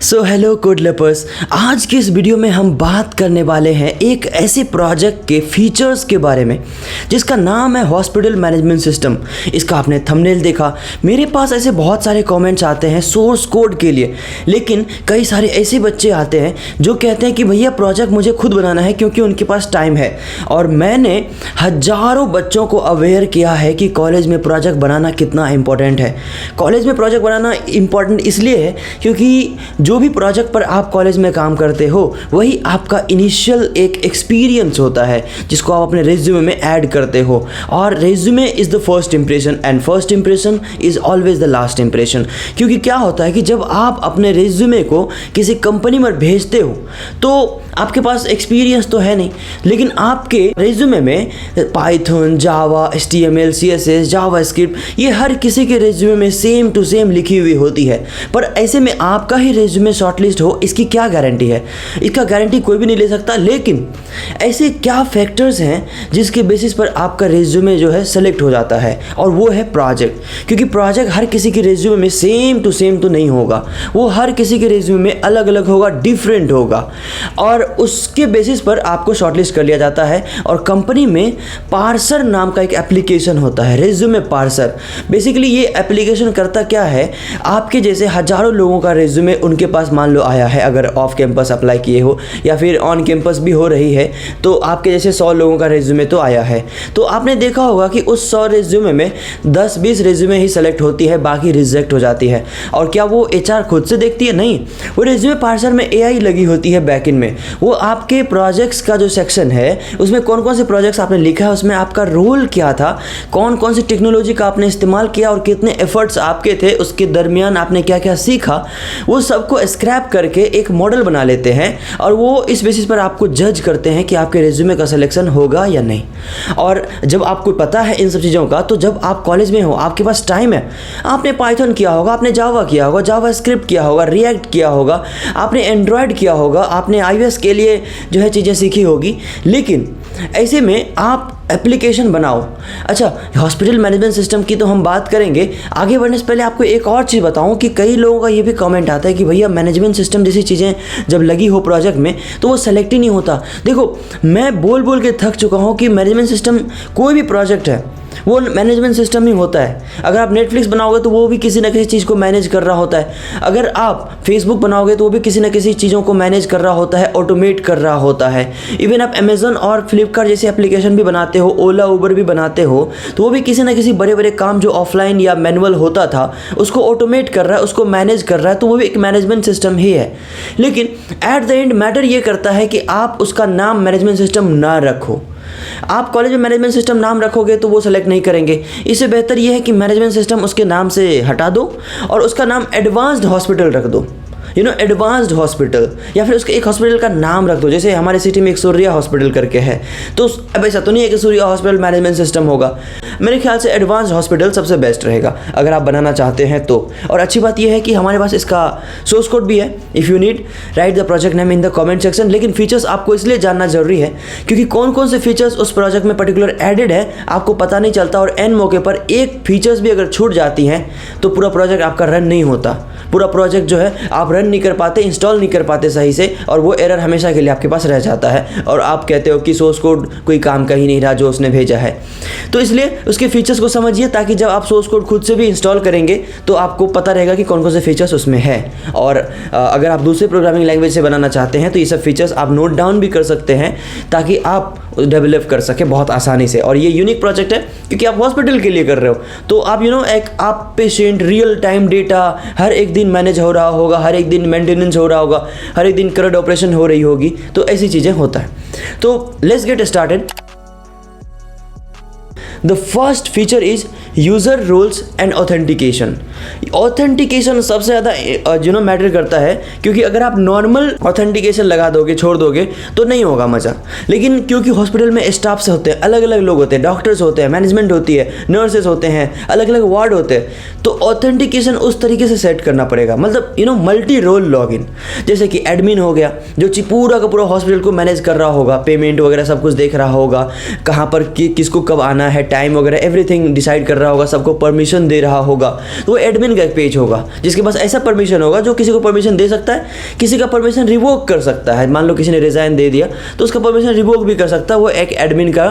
So hello code lovers, आज की इस वीडियो में हम बात करने वाले हैं एक ऐसे प्रोजेक्ट के फीचर्स के बारे में जिसका नाम है हॉस्पिटल मैनेजमेंट सिस्टम। इसका आपने थंबनेल देखा। मेरे पास ऐसे बहुत सारे कमेंट्स आते हैं सोर्स कोड के लिए, लेकिन कई सारे ऐसे बच्चे आते हैं जो कहते हैं कि भैया प्रोजेक्ट मुझे खुद बनाना है क्योंकि उनके पास टाइम है। और मैंने हजारों बच्चों को अवेयर किया है कि कॉलेज में प्रोजेक्ट बनाना कितना इंपॉर्टेंट है। कॉलेज में प्रोजेक्ट बनाना इंपॉर्टेंट इसलिए है क्योंकि जो भी प्रोजेक्ट पर आप कॉलेज में काम करते हो वही आपका इनिशियल एक एक्सपीरियंस होता है जिसको आप अपने रेज्यूमे में ऐड करते हो। और resume is the first impression and first impression is always the last impression. क्योंकि क्या होता है कि जब आप अपने रेज्यूमे को किसी कंपनी में भेजते हो तो आपके पास एक्सपीरियंस तो है नहीं, लेकिन आपके रेज्यूमे में पाइथन, जावा, HTML, CSS, जावास्क्रिप्ट ये हर किसी के रेज्यूमे में सेम टू सेम लिखी हुई होती है। पर ऐसे में आपका ही रेज्यूमे शॉर्टलिस्ट हो, इसकी क्या गारंटी है? इसका गारंटी कोई भी नहीं ले सकता। लेकिन ऐसे क्या फैक्टर्स हैं जिसके बेसिस पर आपका रेज्यूमे जो है सेलेक्ट हो जाता है, और वो है प्रोजेक्ट। क्योंकि प्रोजेक्ट हर किसी के रेज्यूमे में सेम टू सेम तो नहीं होगा, वो हर किसी के रेज्यूमे में अलग अलग होगा, डिफरेंट होगा, और उसके बेसिस पर आपको शॉर्टलिस्ट कर लिया जाता है। और कंपनी में पार्सर नाम का एक एप्लीकेशन होता है, रेज्यूमे पार्सर। बेसिकली ये एप्लीकेशन करता क्या है, आपके जैसे हजारों लोगों का रेज्यूमे उनके पास मान लो आया है, अगर ऑफ कैंपस अप्लाई किए हो या फिर ऑन कैंपस भी हो रही है, तो आपके जैसे 100 लोगों का रेज्यूमे तो आया है। तो आपने देखा होगा कि उस 100 रेज्यूमे में 10-20 रेज्यूमे ही सेलेक्ट होती है, बाकी रिजेक्ट हो जाती है। और क्या वो HR खुद से देखती है? नहीं, वो रेज्यूमे पार्सर में AI लगी होती है बैकएंड में। वो आपके प्रोजेक्ट्स का जो सेक्शन है उसमें कौन कौन से प्रोजेक्ट्स आपने लिखा है, उसमें आपका रोल क्या था, कौन कौन सी टेक्नोलॉजी का आपने इस्तेमाल किया और कितने एफर्ट्स आपके थे, उसके दरमियान आपने क्या क्या सीखा, वो सबको स्क्रैप करके एक मॉडल बना लेते हैं। और वो इस बेसिस पर आपको जज करते हैं कि आपके रेज्यूमे का सिलेक्शन होगा या नहीं। और जब आपको पता है इन सब चीज़ों का, तो जब आप कॉलेज में हो, आपके पास टाइम है, आपने पाइथन किया होगा, आपने जावा किया होगा, जावास्क्रिप्ट किया होगा, रिएक्ट किया होगा, आपने एंड्रॉयड किया होगा, आपने iOS के लिए जो है चीज़ें सीखी होगी। लेकिन ऐसे में आप एप्लीकेशन बनाओ। अच्छा, हॉस्पिटल मैनेजमेंट सिस्टम की तो हम बात करेंगे। आगे बढ़ने से पहले आपको एक और चीज़ बताऊं कि कई लोगों का ये भी कमेंट आता है कि भैया मैनेजमेंट सिस्टम जैसी चीज़ें जब लगी हो प्रोजेक्ट में तो वो सेलेक्ट ही नहीं होता। देखो, मैं बोल बोल के थक चुका हूँ कि मैनेजमेंट सिस्टम कोई भी प्रोजेक्ट है वो मैनेजमेंट सिस्टम ही होता है। अगर आप नेटफ्लिक्स बनाओगे तो वो भी किसी ना किसी चीज़ को मैनेज कर रहा होता है। अगर आप फेसबुक बनाओगे तो वो भी किसी ना किसी चीज़ों को मैनेज कर रहा होता है, ऑटोमेट कर रहा होता है। इवन आप अमेजन और फ्लिपकार्ट जैसे एप्लीकेशन भी बनाते हो, ओला उबर भी बनाते हो, तो वो भी किसी ना किसी बड़े बड़े काम जो ऑफलाइन या मैनुअल होता था उसको ऑटोमेट कर रहा है, उसको मैनेज कर रहा है, तो वो भी एक मैनेजमेंट सिस्टम ही है। लेकिन एट द एंड मैटर ये करता है कि आप उसका नाम मैनेजमेंट सिस्टम ना रखो। आप कॉलेज में मैनेजमेंट सिस्टम नाम रखोगे तो वो सेलेक्ट नहीं करेंगे। इससे बेहतर ये है कि मैनेजमेंट सिस्टम उसके नाम से हटा दो और उसका नाम एडवांस्ड हॉस्पिटल रख दो। एडवांस्ड हॉस्पिटल, या फिर उसके एक हॉस्पिटल का नाम रख दो। जैसे हमारे सिटी में एक सूर्या हॉस्पिटल करके है, तो अब ऐसा तो नहीं है कि सूर्या हॉस्पिटल मैनेजमेंट सिस्टम होगा। मेरे ख्याल से एडवांस्ड हॉस्पिटल सबसे बेस्ट रहेगा अगर आप बनाना चाहते हैं तो। और अच्छी बात यह है कि हमारे पास इसका सोर्स कोड भी है। If you need, right the project name in the comment section. लेकिन फीचर्स आपको इसलिए जानना जरूरी है क्योंकि कौन कौन से फीचर्स उस प्रोजेक्ट में पर्टिकुलर एडेड है आपको पता नहीं चलता, और एन मौके पर एक फीचर्स भी अगर छूट जाती हैं तो पूरा प्रोजेक्ट आपका रन नहीं होता। पूरा प्रोजेक्ट जो है आप रन नहीं कर पाते, इंस्टॉल नहीं कर पाते सही से, और वो एरर हमेशा के लिए आपके पास रह जाता है और आप कहते हो कि सोर्स कोड कोई काम का ही नहीं रहा जो उसने भेजा है। तो इसलिए उसके फीचर्स को समझिए ताकि जब आप सोर्स कोड खुद से भी इंस्टॉल करेंगे तो आपको पता रहेगा कि कौन कौन से फीचर्स उसमें है। और अगर आप दूसरे प्रोग्रामिंग लैंग्वेज से बनाना चाहते हैं तो ये सब फीचर्स आप नोट डाउन भी कर सकते हैं ताकि आप डेवलप कर सके बहुत आसानी से। और ये यूनिक प्रोजेक्ट है क्योंकि आप हॉस्पिटल के लिए कर रहे हो, तो आप एक आप पेशेंट रियल टाइम डेटा हर एक दिन मैनेज हो रहा होगा, हर एक दिन मेंटेनेंस हो रहा होगा, हर एक दिन करंट ऑपरेशन हो रही होगी, तो ऐसी चीज़ें होता है। तो let's get started. The first feature is user roles and authentication. Authentication सबसे ज़्यादा मैटर करता है क्योंकि अगर आप नॉर्मल ऑथेंटिकेशन लगा दोगे, छोड़ दोगे तो नहीं होगा मज़ा। लेकिन क्योंकि हॉस्पिटल में स्टाफ से होते हैं, अलग अलग लोग होते हैं, डॉक्टर्स होते हैं, मैनेजमेंट होती है, नर्सेस होते हैं, अलग अलग वार्ड होते हैं, तो ऑथेंटिकेशन उस तरीके से सेट करना पड़ेगा। मतलब मल्टी रोल लॉगिन, जैसे कि एडमिन हो गया जो पूरा का पूरा हॉस्पिटल को मैनेज कर रहा होगा, पेमेंट वगैरह सब कुछ देख रहा होगा, कहाँ पर किसको कब आना है, टाइम वगैरह एवरीथिंग डिसाइड कर रहा रहा होगा, सबको परमिशन दे रहा होगा, तो वो एडमिन का एक पेज होगा जिसके पास ऐसा परमिशन होगा जो किसी को परमिशन दे सकता है, किसी का परमिशन रिवोक कर सकता है। मान लो किसी ने रिजाइन दे दिया तो उसका परमिशन रिवोक भी कर सकता है। वो एक एडमिन का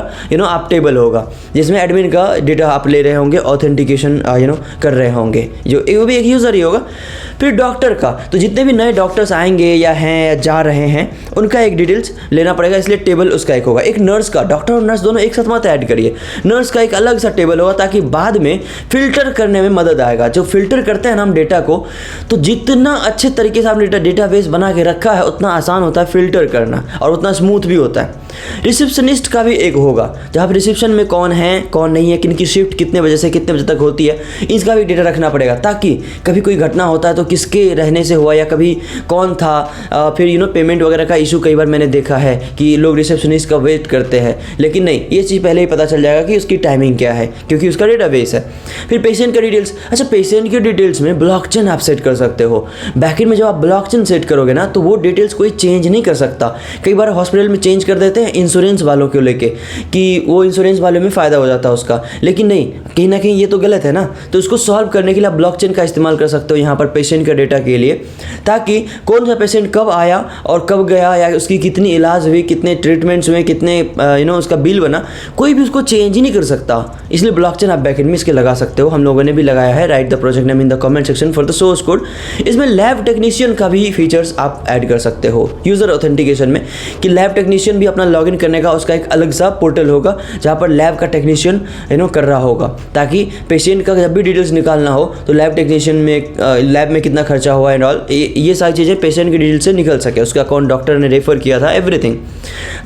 आप टेबल होगा जिसमें एडमिन का डेटा आप ले रहे होंगे, ऑथेंटिकेशन कर रहे होंगे, जो वो भी एक यूज़र ही होगा। फिर डॉक्टर का, तो जितने भी नए डॉक्टर्स आएंगे या हैं या जा रहे हैं उनका एक डिटेल्स लेना पड़ेगा, इसलिए टेबल उसका एक होगा। एक नर्स का, डॉक्टर और नर्स दोनों एक साथ मत ऐड करिए, नर्स का एक अलग सा टेबल होगा ताकि बाद में फिल्टर करने में मदद आएगा। जो फिल्टर करते हैं ना हम डेटा को, तो जितना अच्छे तरीके से आपने डेटाबेस बना के रखा है उतना आसान होता है फिल्टर करना और उतना स्मूथ भी होता है। रिसेप्शनिस्ट का भी एक होगा जहाँ पर रिसेप्शन में कौन है कौन नहीं है, किन की शिफ्ट कितने बजे से कितने बजे तक होती है, इसका भी डेटा रखना पड़ेगा ताकि कभी कोई घटना होता है तो किसके रहने से हुआ या कभी कौन था। फिर पेमेंट वगैरह का इशू कई बार मैंने देखा है कि लोग रिसेप्शनिस्ट का वेट करते हैं, लेकिन नहीं, ये चीज़ पहले ही पता चल जाएगा कि उसकी टाइमिंग क्या है क्योंकि उसका डेटाबेस है। फिर पेशेंट का डिटेल्स, अच्छा पेशेंट के डिटेल्स में ब्लॉकचेन आप सेट कर सकते हो। बैकएंड में जब आप ब्लॉकचेन सेट करोगे ना तो वो डिटेल्स कोई चेंज नहीं कर सकता। कई बार हॉस्पिटल में चेंज कर देते हैं इंश्योरेंस वालों को लेके कि वो इंश्योरेंस वालों में फ़ायदा हो जाता है उसका, लेकिन नहीं, कहीं ना कहीं ये तो गलत है ना। तो उसको सॉल्व करने के लिए आप ब्लॉकचेन का इस्तेमाल कर सकते हो यहाँ पर पेशेंट का डेटा के लिए, ताकि कौन सा पेशेंट कब आया और कब गया या उसकी कितनी इलाज हुई, कितने ट्रीटमेंट्स हुए, कितने उसका बिल बना, कोई भी उसको चेंज ही नहीं कर सकता। इसलिए ब्लॉकचेन आप बैकएंड में इसके लगा सकते हो। हम लोगों ने भी लगाया है। Right the project name in the comment section for the source code. इसमें लैब टेक्नीशियन का भी फीचर्स आप ऐड कर सकते हो यूज़र ऑथेंटिकेशन में, कि लैब टेक्नीशियन भी अपना लॉगिन करने का उसका एक अलग सा पोर्टल होगा जहाँ पर लैब का टेक्नीशियन कर रहा होगा, ताकि पेशेंट का जब भी डिटेल्स निकालना हो तो लैब टेक्नीशियन में लैब में कितना खर्चा हुआ एंड ऑल, ये सारी चीज़ें पेशेंट की डिटेल से निकल सके, उसका कौन डॉक्टर ने रेफर किया था, एवरीथिंग।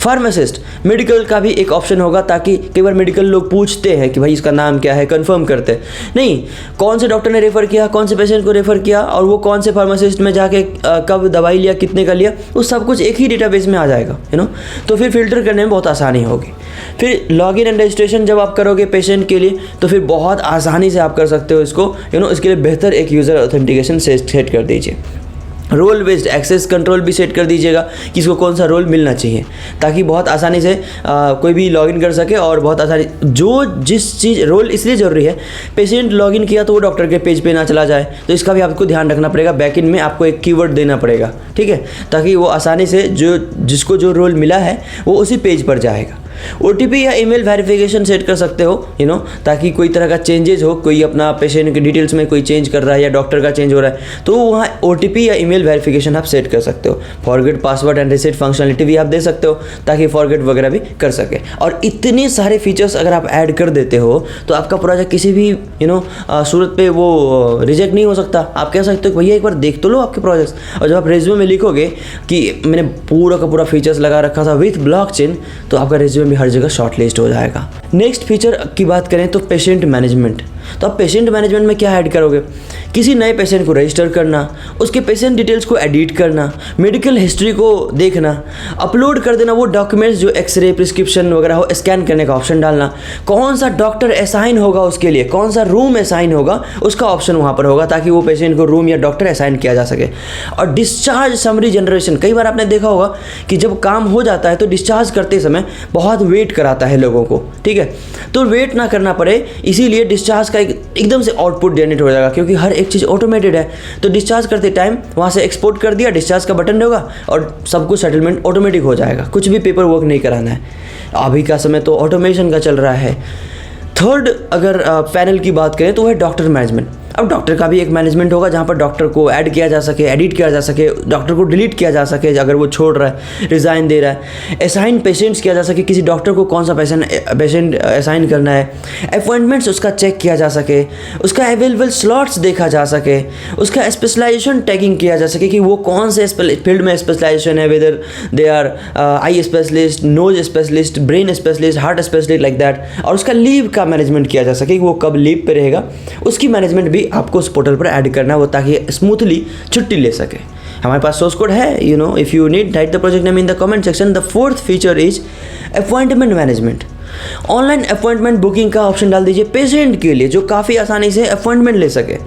फार्मासिस्ट, मेडिकल का भी एक ऑप्शन होगा ताकि कई बार मेडिकल लोग पूछते हैं कि भाई इसका नाम क्या है, कंफर्म करते हैं नहीं, कौन से डॉक्टर ने रेफर किया, कौन से पेशेंट को रेफर किया और वो कौन से फार्मासिस्ट में जाके कब दवाई लिया, कितने का लिया, वो सब कुछ एक ही डेटाबेस में आ जाएगा तो फिर फिल्टर करने में बहुत आसानी होगी। फिर लॉगिन एंड रजिस्ट्रेशन जब आप करोगे पेशेंट के लिए तो फिर बहुत आसानी से आप कर सकते हो इसको इसके लिए बेहतर एक यूज़र ऑथेंटिकेशन सेट कर दीजिए। रोल बेस्ड एक्सेस कंट्रोल भी सेट कर दीजिएगा कि इसको कौन सा रोल मिलना चाहिए, ताकि बहुत आसानी से कोई भी लॉगिन कर सके और बहुत आसानी जो जिस चीज़ रोल इसलिए ज़रूरी है, पेशेंट लॉगिन किया तो वो डॉक्टर के पेज पे ना चला जाए, तो इसका भी आपको ध्यान रखना पड़ेगा। बैकएंड में आपको एक कीवर्ड देना पड़ेगा, ठीक है, ताकि वो आसानी से जिसको जो रोल मिला है वो उसी पेज पर जाएगा। OTP या ईमेल वेरिफिकेशन सेट कर सकते हो ताकि कोई तरह का चेंजेस हो, कोई अपना पेशेंट के डिटेल्स में कोई चेंज कर रहा है या डॉक्टर का चेंज हो रहा है तो वहाँ OTP या ईमेल वेरिफिकेशन आप सेट कर सकते हो। Forget password and reset functionality भी आप दे सकते हो ताकि फॉरगेट वगैरह भी कर सके। और इतने सारे फीचर्स अगर आप ऐड कर देते हो तो आपका प्रोजेक्ट किसी भी सूरत पे वो रिजेक्ट नहीं हो सकता। आप कह सकते हो भैया एक बार देख तो लो आपके प्रोजेक्ट्स, और जब आप रेज्यूमे में लिखोगे कि मैंने पूरा का पूरा फीचर्स लगा रखा था विथ ब्लॉकचेन, तो आपका रेज्यूमे भी हर जगह शॉर्टलिस्ट हो जाएगा। नेक्स्ट फीचर की बात करें तो पेशेंट मैनेजमेंट। तो आप पेशेंट मैनेजमेंट में क्या ऐड करोगे? किसी नए पेशेंट को रजिस्टर करना, उसके पेशेंट डिटेल्स को एडिट करना, मेडिकल हिस्ट्री को देखना, अपलोड कर देना वो डॉक्यूमेंट्स जो एक्सरे प्रिस्क्रिप्शन वगैरह हो, स्कैन करने का ऑप्शन डालना, कौन सा डॉक्टर असाइन होगा उसके लिए, कौन सा रूम असाइन होगा उसका ऑप्शन वहाँ पर होगा ताकि वो पेशेंट को रूम या डॉक्टर असाइन किया जा सके। और डिस्चार्ज समरी जनरेशन, कई बार आपने देखा होगा कि जब काम हो जाता है तो डिस्चार्ज करते समय बहुत वेट कराता है लोगों को, ठीक है, तो वेट ना करना पड़े इसीलिए डिस्चार्ज का एकदम से आउटपुट जनरेट हो जाएगा, क्योंकि हर एक चीज़ ऑटोमेटेड है। तो डिस्चार्ज करते टाइम वहाँ से एक्सपोर्ट कर दिया, डिस्चार्ज का बटन होगा और सब कुछ सेटलमेंट ऑटोमेटिक हो जाएगा, कुछ भी पेपर वर्क नहीं कराना है। अभी का समय तो ऑटोमेशन का चल रहा है। थर्ड अगर पैनल की बात करें तो वह है डॉक्टर मैनेजमेंट। अब डॉक्टर का भी एक मैनेजमेंट होगा जहाँ पर डॉक्टर को ऐड किया जा सके, एडिट किया जा सके, डॉक्टर को डिलीट किया जा सके अगर वो छोड़ रहा है, रिज़ाइन दे रहा है, असाइन पेशेंट्स किया जा सके, किसी डॉक्टर को कौन सा पेशेंट असाइन करना है, अपॉइंटमेंट्स उसका चेक किया जा सके, उसका अवेलेबल स्लॉट्स देखा जा सके, उसका स्पेशलाइजेशन टैगिंग किया जा सके कि वो कौन से फील्ड में स्पेशलाइजेशन है, whether they are eye specialist, nose specialist, brain specialist, heart specialist like that. और उसका लीव का मैनेजमेंट किया जा सके कि वो कब लीव पे रहेगा, उसकी मैनेजमेंट भी आपको उस पोर्टल पर ऐड करना हो ताकि स्मूथली छुट्टी ले सके। हमारे पास सोर्स कोड है, if you need right the project name in the comment section. The fourth feature is appointment management. Online appointment booking का ऑप्शन डाल दीजिए पेशेंट के लिए जो काफ़ी आसानी से अपॉइंटमेंट ले सके।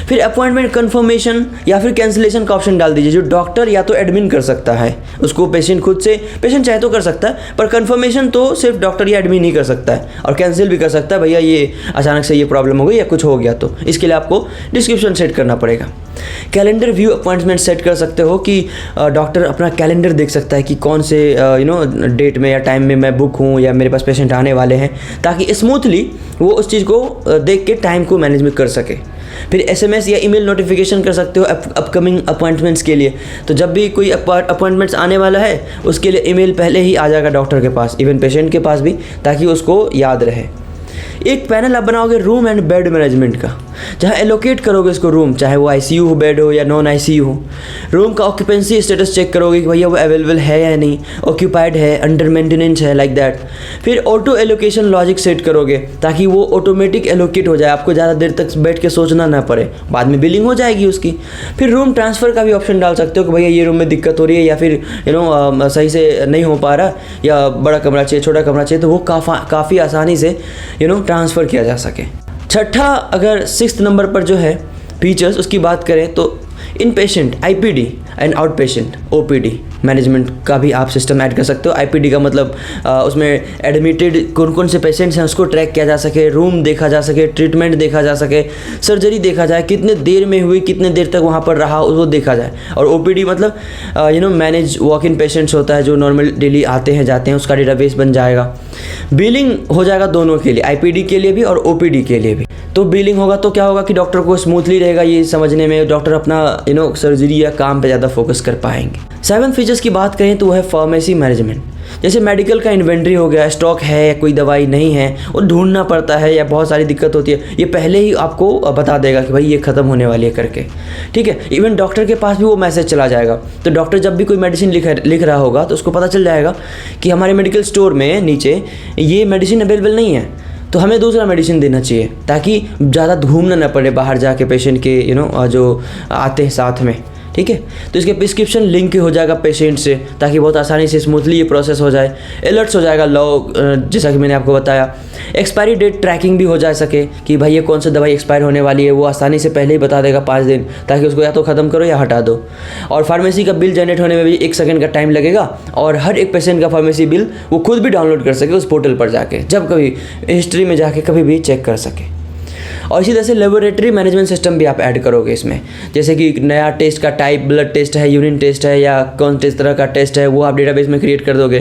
फिर अपॉइंटमेंट कन्फर्मेशन या फिर कैंसिलेशन का ऑप्शन डाल दीजिए जो डॉक्टर या तो एडमिन कर सकता है, उसको पेशेंट खुद से, पेशेंट चाहे तो कर सकता है पर कन्फर्मेशन तो सिर्फ डॉक्टर या एडमिन ही कर सकता है, और कैंसिल भी कर सकता है, भैया ये अचानक से ये प्रॉब्लम हो गई या कुछ हो गया तो इसके लिए आपको डिस्क्रिप्शन सेट करना पड़ेगा। कैलेंडर व्यू अपॉइंटमेंट सेट कर सकते हो कि डॉक्टर अपना कैलेंडर देख सकता है कि कौन से डेट में या टाइम में मैं बुक हूँ या मेरे पास पेशेंट आने वाले हैं, ताकि स्मूथली वो उस चीज़ को देख के टाइम को मैनेज कर सके। फिर SMS या ईमेल नोटिफिकेशन कर सकते हो अपकमिंग अपॉइंटमेंट्स के लिए, तो जब भी कोई अपॉइंटमेंट्स आने वाला है उसके लिए ईमेल पहले ही आ जाएगा डॉक्टर के पास, इवन पेशेंट के पास भी, ताकि उसको याद रहे। एक पैनल आप बनाओगे रूम एंड बेड मैनेजमेंट का, जहाँ एलोकेट करोगे इसको रूम, चाहे वो ICU हो, बेड हो या नॉन ICU हो। रूम का ऑक्यूपेंसी स्टेटस चेक करोगे कि भैया वो अवेलेबल है या नहीं, ऑक्यूपाइड है, अंडर मेंटेनेंस है, लाइक दैट। फिर ऑटो एलोकेशन लॉजिक सेट करोगे ताकि वो ऑटोमेटिक एलोकेट हो जाए, आपको ज़्यादा देर तक बैठ के सोचना ना पड़े, बाद में बिलिंग हो जाएगी उसकी। फिर रूम ट्रांसफ़र का भी ऑप्शन डाल सकते हो कि भैया ये रूम में दिक्कत हो रही है या फिर सही से नहीं हो पा रहा, या बड़ा कमरा चाहिए, छोटा कमरा चाहिए, तो वो काफ़ी आसानी से ट्रांसफ़र किया जा सके। छठा, अगर 6th नंबर पर जो है फीचर्स उसकी बात करें तो in patient IPD and out patient OPD management का भी आप सिस्टम ऐड कर सकते हो। IPD का मतलब उसमें एडमिटेड कौन कौन से पेशेंट्स हैं उसको ट्रैक किया जा सके, रूम देखा जा सके, ट्रीटमेंट देखा जा सके, सर्जरी देखा जाए, कितने देर में हुई, कितने देर तक वहाँ पर रहा, वो देखा जाए। और OPD मतलब मैनेज वॉक इन पेशेंट्स होता है जो नॉर्मल डेली आते हैं जाते हैं, उसका डेटाबेस बन जाएगा। बिलिंग हो जाएगा दोनों के लिए, IPD के लिए भी और OPD के लिए भी। तो बिलिंग होगा तो क्या होगा कि डॉक्टर को स्मूथली रहेगा ये समझने में, डॉक्टर अपना सर्जरी या काम पे ज़्यादा फोकस कर पाएंगे। 7 फीचर्स की बात करें तो वो है फार्मेसी मैनेजमेंट। जैसे मेडिकल का इन्वेंट्री हो गया, स्टॉक है या कोई दवाई नहीं है, वो ढूंढना पड़ता है या बहुत सारी दिक्कत होती है, ये पहले ही आपको बता देगा कि भाई ये ख़त्म होने वाली है करके, ठीक है। इवन डॉक्टर के पास भी वो मैसेज चला जाएगा, तो डॉक्टर जब भी कोई मेडिसिन लिख रहा होगा तो उसको पता चल जाएगा कि हमारे मेडिकल स्टोर में नीचे ये मेडिसिन अवेलेबल नहीं है, तो हमें दूसरा मेडिसिन देना चाहिए, ताकि ज़्यादा घूमना ना पड़े बाहर जाके पेशेंट के जो आते हैं साथ में, ठीक है। तो इसके प्रिस्क्रिप्शन लिंक हो जाएगा पेशेंट से, ताकि बहुत आसानी से स्मूथली ये प्रोसेस हो जाए। अलर्ट्स हो जाएगा लॉग, जैसा कि मैंने आपको बताया। एक्सपायरी डेट ट्रैकिंग भी हो जा सके कि भाई ये कौन सा दवाई एक्सपायर होने वाली है, वो आसानी से पहले ही बता देगा 5 दिन, ताकि उसको या तो ख़त्म करो या हटा दो। और फार्मेसी का बिल जनरेट होने में भी 1 सेकंड का टाइम लगेगा, और हर एक पेशेंट का फार्मेसी बिल वो खुद भी डाउनलोड कर सके उस पोर्टल पर जाके, जब कभी हिस्ट्री में जाके कभी भी चेक कर सके। और इसी तरह से लेबोरेटरी मैनेजमेंट सिस्टम भी आप ऐड करोगे इसमें, जैसे कि नया टेस्ट का टाइप, ब्लड टेस्ट है, यूरिन टेस्ट है, या कौन किस तरह का टेस्ट है, वो आप डेटाबेस में क्रिएट कर दोगे।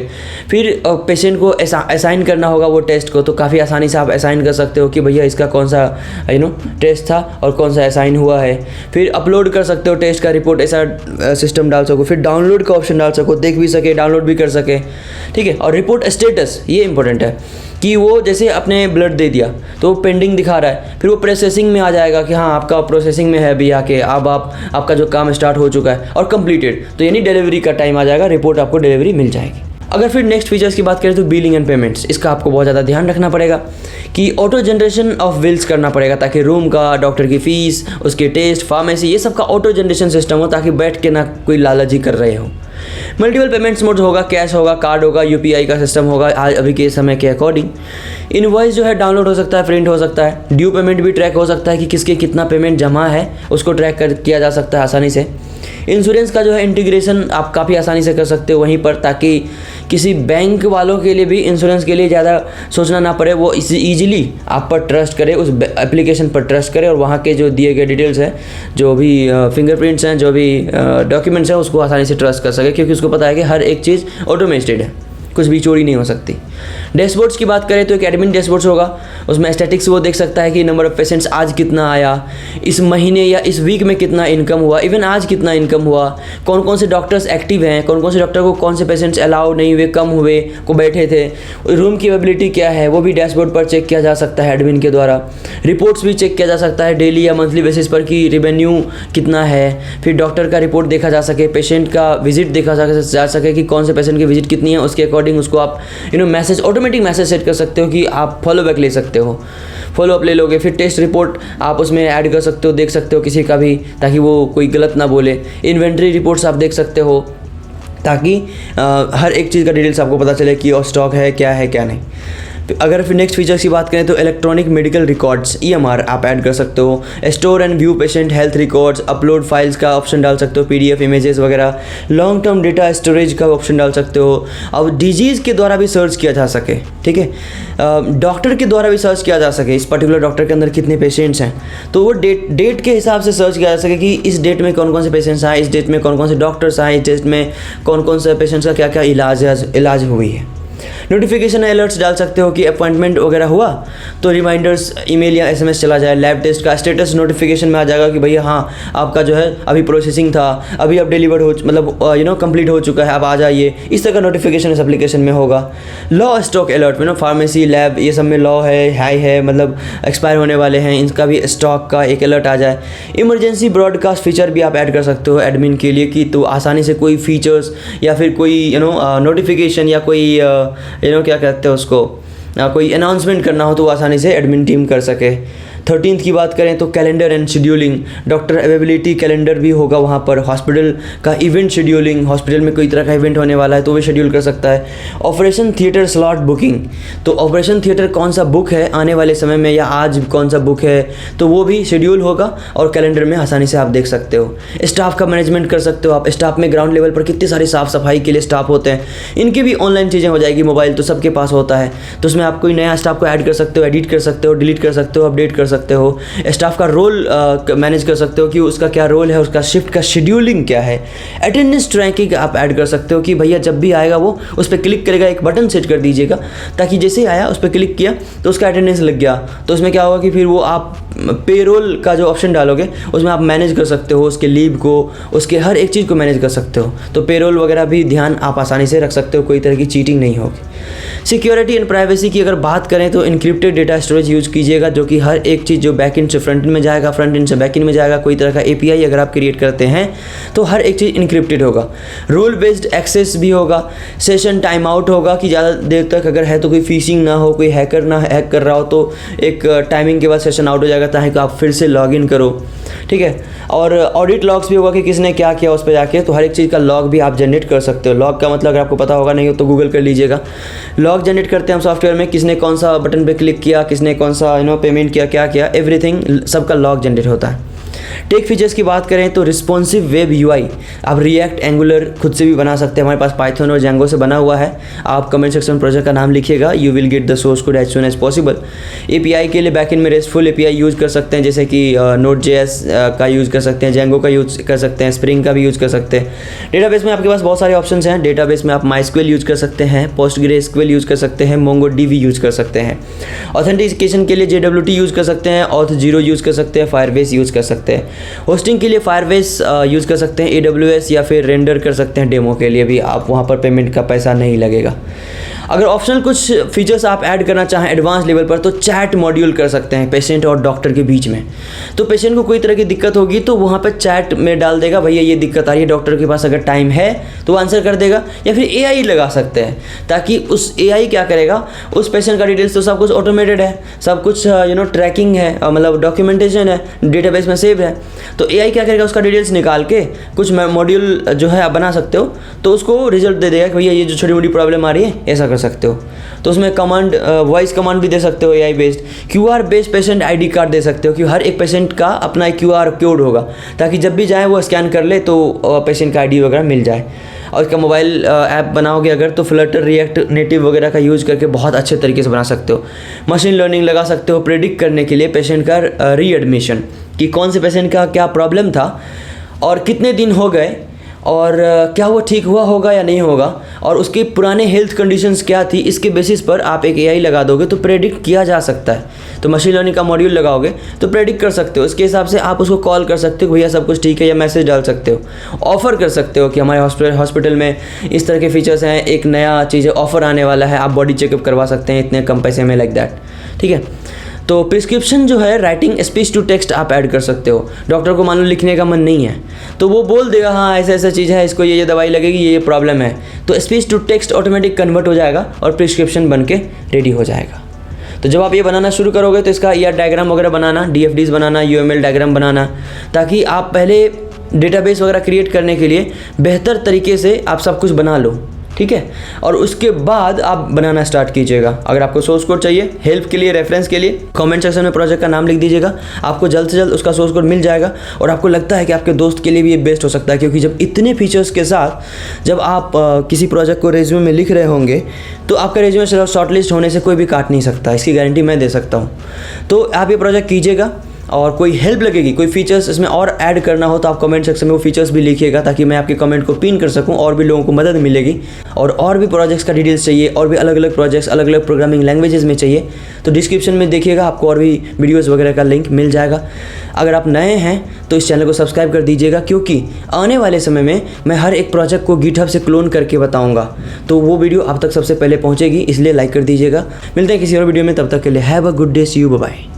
फिर पेशेंट को असाइन करना होगा वो टेस्ट को, तो काफ़ी आसानी से आप असाइन कर सकते हो कि भैया इसका कौन सा टेस्ट था और कौन सा असाइन हुआ है। फिर अपलोड कर सकते हो टेस्ट का रिपोर्ट, ऐसा सिस्टम डाल सको। फिर डाउनलोड का ऑप्शन डाल सको, देख भी सके, डाउनलोड भी कर सके, ठीक है। और रिपोर्ट स्टेटस, ये इंपॉर्टेंट है कि वो जैसे अपने ब्लड दे दिया तो वो पेंडिंग दिखा रहा है, फिर वो प्रोसेसिंग में आ जाएगा कि हाँ आपका प्रोसेसिंग में है अभी आके, अब आपका जो काम स्टार्ट हो चुका है और कंप्लीटेड, तो यानी डिलीवरी का टाइम आ जाएगा, रिपोर्ट आपको डिलीवरी मिल जाएगी। अगर फिर नेक्स्ट फीचर्स की बात करें तो बिलिंग एंड पेमेंट्स, इसका आपको बहुत ज़्यादा ध्यान रखना पड़ेगा कि ऑटो जनरेशन ऑफ बिल्स करना पड़ेगा, ताकि रूम का, डॉक्टर की फ़ीस, उसके टेस्ट, फार्मेसी, ये सब का ऑटो जनरेशन सिस्टम हो, ताकि बैठ के ना कोई लालची कर रहे हो। मल्टीपल पेमेंट्स मोड होगा, कैश होगा, कार्ड होगा, UPI का सिस्टम होगा आज अभी के समय के अकॉर्डिंग। इनवॉइस जो है डाउनलोड हो सकता है, प्रिंट हो सकता है, ड्यू पेमेंट भी ट्रैक हो सकता है कि किसके कितना पेमेंट जमा है, उसको ट्रैक किया जा सकता है आसानी से। इंश्योरेंस का जो है इंटीग्रेशन आप काफ़ी आसानी से कर सकते हो वहीं पर, ताकि किसी बैंक वालों के लिए भी इंश्योरेंस के लिए ज़्यादा सोचना ना पड़े, वो ईजिली आप पर ट्रस्ट करे, उस एप्लीकेशन पर ट्रस्ट करे, और वहाँ के जो दिए गए डिटेल्स हैं, जो भी फिंगरप्रिंट्स हैं, जो भी डॉक्यूमेंट्स हैं, उसको आसानी से ट्रस्ट कर सके, क्योंकि उसको पता है कि हर एक चीज़ ऑटोमेटेड है, कुछ भी चोरी नहीं हो सकती। डैशबोर्ड्स की बात करें तो एक एडमिन डैशबोर्ड्स होगा, उसमें स्टैटिक्स वो देख सकता है कि नंबर ऑफ पेशेंट्स आज कितना आया, इस महीने या इस वीक में कितना इनकम हुआ, इवन आज कितना इनकम हुआ, कौन कौन से डॉक्टर्स एक्टिव हैं, कौन कौन से डॉक्टर को कौन से पेशेंट्स अलाउ नहीं हुए, कम हुए, को बैठे थे, रूम की अवेलेबिलिटी क्या है, वो भी डैशबोर्ड पर चेक किया जा सकता है एडमिन के द्वारा। रिपोर्ट्स भी चेक किया जा सकता है डेली या मंथली बेसिस पर कि रेवेन्यू कितना है। फिर डॉक्टर का रिपोर्ट देखा जा सके, पेशेंट का विजिट देखा जा सके कि कौन से पेशेंट की विजिट कितनी है, उसके अकॉर्डिंग उसको आप मैसेज, ऑटोमेटिक मैसेज सेट कर सकते हो कि आप फॉलो बैक ले सकते हो, फॉलो अप ले लोगे। फिर टेस्ट रिपोर्ट आप उसमें ऐड कर सकते हो, देख सकते हो किसी का भी, ताकि वो कोई गलत ना बोले। इन्वेंट्री रिपोर्ट्स आप देख सकते हो, ताकि हर एक चीज़ का डिटेल्स आपको पता चले कि और स्टॉक है क्या नहीं। अगर फिर नेक्स्ट फीचर्स की बात करें तो इलेक्ट्रॉनिक मेडिकल रिकॉर्ड्स EMR आप ऐड कर सकते हो। Store and view patient health records, upload files का ऑप्शन डाल सकते हो, PDF इमेजेस वगैरह, लॉन्ग टर्म डेटा स्टोरेज का ऑप्शन डाल सकते हो। अब डिजीज़ के द्वारा भी सर्च किया जा सके, ठीक है, डॉक्टर के द्वारा भी सर्च किया जा सके, इस पर्टिकुलर डॉक्टर के अंदर कितने पेशेंट्स हैं, तो वो डेट के हिसाब से सर्च किया जा सके कि इस डेट में कौन कौन से पेशेंट्स आए, इस डेट में कौन कौन से डॉक्टर्स आए, इस डेट में कौन कौन से पेशेंट्स का क्या क्या इलाज हुई है। नोटिफिकेशन अलर्ट्स डाल सकते हो कि अपॉइंटमेंट वगैरह हुआ तो रिमाइंडर्स ईमेल या SMS चला जाए। लैब टेस्ट का स्टेटस नोटिफिकेशन में आ जाएगा कि भैया हाँ आपका जो है अभी प्रोसेसिंग था, अभी अब डिलीवर्ड हो मतलब कंप्लीट हो चुका है, अब आ जाइए, इस तरह का नोटिफिकेशन इस एप्लीकेशन में होगा। लॉ स्टॉक अलर्ट में फार्मेसी लैब ये सब में लॉ है, हाई है, मतलब एक्सपायर होने वाले हैं, इनका भी स्टॉक का एक अलर्ट आ जाए। इमरजेंसी ब्रॉडकास्ट फीचर भी आप ऐड कर सकते हो एडमिन के लिए कि तो आसानी से कोई फीचर्स या फिर कोई नोटिफिकेशन या कोई क्या कहते हैं उसको, कोई अनाउंसमेंट करना हो तो वो आसानी से एडमिन टीम कर सके। 13th की बात करें तो calendar and scheduling, doctor availability calendar भी होगा वहाँ पर। हॉस्पिटल का इवेंट शेड्यूलिंग, हॉस्पिटल में कोई तरह का इवेंट होने वाला है तो वो शेड्यूल कर सकता है। ऑपरेशन थिएटर स्लॉट बुकिंग, तो ऑपरेशन थिएटर कौन सा बुक है आने वाले समय में या आज कौन सा बुक है तो वो भी शेड्यूल होगा और कैलेंडर में आसानी से आप देख सकते हो। स्टाफ का मैनेजमेंट कर सकते हो आप, स्टाफ में ग्राउंड लेवल पर कितनी सारी साफ़ सफाई के लिए स्टाफ होते हैं, इनकी भी ऑनलाइन चीज़ें हो जाएगी। मोबाइल तो सबके पास होता है तो उसमें आप कोई नया स्टाफ को ऐड कर सकते हो, एडिट कर सकते हो, डिलीट कर सकते हो, अपडेट कर सकते हो। स्टाफ का रोल मैनेज कर सकते हो कि उसका क्या रोल है, उसका शिफ्ट का शेड्यूलिंग क्या है। अटेंडेंस ट्रैकिंग आप ऐड कर सकते हो कि भैया जब भी आएगा वो उस पर क्लिक करेगा, एक बटन सेट कर दीजिएगा ताकि जैसे ही आया उस पर क्लिक किया तो उसका अटेंडेंस लग गया। तो उसमें क्या होगा कि फिर वो आप पेरोल का जो ऑप्शन डालोगे उसमें आप मैनेज कर सकते हो, उसके लीव को, उसके हर एक चीज़ को मैनेज कर सकते हो। तो पेरोल वगैरह भी ध्यान आप आसानी से रख सकते हो, कोई तरह की चीटिंग नहीं होगी। सिक्योरिटी एंड प्राइवेसी की अगर बात करें तो इनक्रिप्टेड डेटा स्टोरेज यूज़ कीजिएगा, जो कि हर एक चीज़ जो बैक एंड से फ्रंट एंड में जाएगा, फ्रंट एंड से बैक एंड में जाएगा। कोई तरह का API अगर आप क्रिएट करते हैं तो हर एक चीज़ इनक्रिप्टेड होगा। रोल बेस्ड एक्सेस भी होगा। सेशन टाइम आउट होगा कि ज़्यादा देर तक अगर है तो कोई फिशिंग ना हो, कोई हैकर ना हैक कर रहा हो तो एक टाइमिंग के बाद सेशन आउट हो जाएगा ताकि आप फिर से लॉग इन करो, ठीक है। और ऑडिट लॉग्स भी होगा कि किसने क्या किया उस पर जाके, तो हर एक चीज़ का लॉग भी आप जनरेट कर सकते हो। लॉग का मतलब अगर आपको पता होगा नहीं हो तो गूगल कर लीजिएगा। लॉग जनरेट करते हैं हम सॉफ्टवेयर में, किसने कौन सा बटन पे क्लिक किया, किसने कौन सा पेमेंट किया, क्या किया, एवरीथिंग सबका लॉग जनरेट होता है। टेक फीचर्स की बात करें तो रिस्पॉन्सिव वेब UI आप रिएक्ट एंगुलर खुद से भी बना सकते हैं। हमारे पास पाइथन और जेंगो से बना हुआ है। आप कमेंट सेक्शन में प्रोजेक्ट का नाम लिखिएगा, you will get the source code as soon as possible. API के लिए बैकएंड में रेस्टफुल API यूज़ कर सकते हैं, जैसे कि Node.js का यूज़ कर सकते हैं, जेंगो का यूज़ कर सकते हैं, स्प्रिंग का भी यूज़ कर सकते हैं। डेटाबेस में आपके पास बहुत सारे ऑप्शंस हैं। डेटाबेस में आप MySQL यूज़ कर सकते हैं, PostgreSQL यूज़ कर सकते हैं, MongoDB यूज़ कर सकते हैं। ऑथेंटिकेशन के लिए JWT यूज़ कर सकते हैं, Auth0 यूज़ कर सकते हैं, Firebase यूज़ कर सकते हैं। होस्टिंग के लिए Firebase यूज़ कर सकते हैं, AWS या फिर रेंडर कर सकते हैं डेमो के लिए भी, आप वहाँ पर पेमेंट का पैसा नहीं लगेगा। अगर ऑप्शनल कुछ फीचर्स आप ऐड करना चाहें एडवांस लेवल पर तो चैट मॉड्यूल कर सकते हैं पेशेंट और डॉक्टर के बीच में। तो पेशेंट को कोई तरह की दिक्कत होगी तो वहाँ पर चैट में डाल देगा भैया ये दिक्कत आ रही है, डॉक्टर के पास अगर टाइम है तो वो आंसर कर देगा, या फिर AI लगा सकते हैं ताकि उस AI क्या करेगा, उस पेशेंट का डिटेल्स तो सब कुछ ऑटोमेटेड है, सब कुछ ट्रैकिंग है, मतलब डॉक्यूमेंटेशन है, डेटाबेस में सेव है। तो AI क्या करेगा, उसका डिटेल्स निकाल के कुछ मॉड्यूल जो है आप बना सकते हो तो उसको रिजल्ट दे देगा कि भैया ये जो छोटी मोटी प्रॉब्लम आ रही है ऐसा कर सकते हो। तो उसमें कमांड वॉइस कमांड भी दे सकते हो AI based. QR based patient ID card दे सकते हो कि हर एक पेशेंट का अपना एक QR कोड होगा ताकि जब भी जाए वो स्कैन कर ले तो पेशेंट का ID वगैरह मिल जाए। और इसका मोबाइल ऐप बनाओगे अगर तो फ्लटर, रिएक्ट नेटिव वगैरह का यूज़ करके बहुत अच्छे तरीके से बना सकते हो। मशीन लर्निंग लगा सकते हो प्रेडिक्ट करने के लिए पेशेंट का रीएडमिशन, कि कौन से पेशेंट का क्या प्रॉब्लम था और कितने दिन हो गए और क्या वो ठीक हुआ होगा या नहीं होगा, और उसके पुराने हेल्थ कंडीशंस क्या थी, इसके बेसिस पर आप एक AI लगा दोगे तो प्रेडिक्ट किया जा सकता है। तो मशीन लर्निंग का मॉड्यूल लगाओगे तो प्रेडिक्ट कर सकते हो, उसके हिसाब से आप उसको कॉल कर सकते हो भैया सब कुछ ठीक है, या मैसेज डाल सकते हो। ऑफ़र कर सकते हो कि हमारे हॉस्पिटल में इस तरह के फीचर्स हैं, एक नया चीज़ ऑफ़र आने वाला है, आप बॉडी चेकअप करवा सकते हैं इतने कम पैसे में, लाइक दैट, ठीक है। तो प्रिस्क्रिप्शन जो है राइटिंग स्पीच टू टेक्स्ट आप ऐड कर सकते हो। डॉक्टर को मान लो लिखने का मन नहीं है तो वो बोल देगा हाँ ऐसा ऐसा चीज़ है, इसको ये दवाई लगेगी, ये प्रॉब्लम है, तो speech to text automatic convert हो जाएगा और प्रिस्क्रिप्शन बन के रेडी हो जाएगा। तो जब आप ये बनाना शुरू करोगे तो इसका ER डायग्राम वगैरह बनाना, DFDs बनाना, UML डायग्राम बनाना, ताकि आप पहले डेटाबेस वगैरह क्रिएट करने के लिए बेहतर तरीके से आप सब कुछ बना लो, ठीक है। और उसके बाद आप बनाना स्टार्ट कीजिएगा। अगर आपको सोर्स कोड चाहिए हेल्प के लिए, रेफरेंस के लिए, कमेंट सेक्शन में प्रोजेक्ट का नाम लिख दीजिएगा, आपको जल्द से जल्द उसका सोर्स कोड मिल जाएगा। और आपको लगता है कि आपके दोस्त के लिए भी ये बेस्ट हो सकता है, क्योंकि जब इतने फीचर्स के साथ जब आप किसी प्रोजेक्ट को रेज्यूमे में लिख रहे होंगे तो आपका रेज्यूमे शॉर्टलिस्ट होने से कोई भी काट नहीं सकता, इसकी गारंटी मैं दे सकता हूँ। तो आप ये प्रोजेक्ट कीजिएगा, और कोई हेल्प लगेगी, कोई फीचर्स इसमें और ऐड करना हो तो आप कमेंट सेक्शन में वो फीचर्स भी लिखिएगा, ताकि मैं आपके कमेंट को पिन कर सकूं और भी लोगों को मदद मिलेगी। और भी प्रोजेक्ट्स का डिटेल्स चाहिए, और भी अलग अलग प्रोजेक्ट्स अलग अलग प्रोग्रामिंग लैंग्वेजेस में चाहिए तो डिस्क्रिप्शन में देखिएगा, आपको और भी वीडियोज़ वगैरह का लिंक मिल जाएगा। अगर आप नए हैं तो इस चैनल को सब्सक्राइब कर दीजिएगा, क्योंकि आने वाले समय में मैं हर एक प्रोजेक्ट को गिटहब से क्लोन करके बताऊँगा, तो वो वीडियो आप तक सबसे पहले पहुँचेगी, इसलिए लाइक कर दीजिएगा। मिलते हैं किसी और वीडियो में, तब तक के लिए have a good day, see you, bye bye.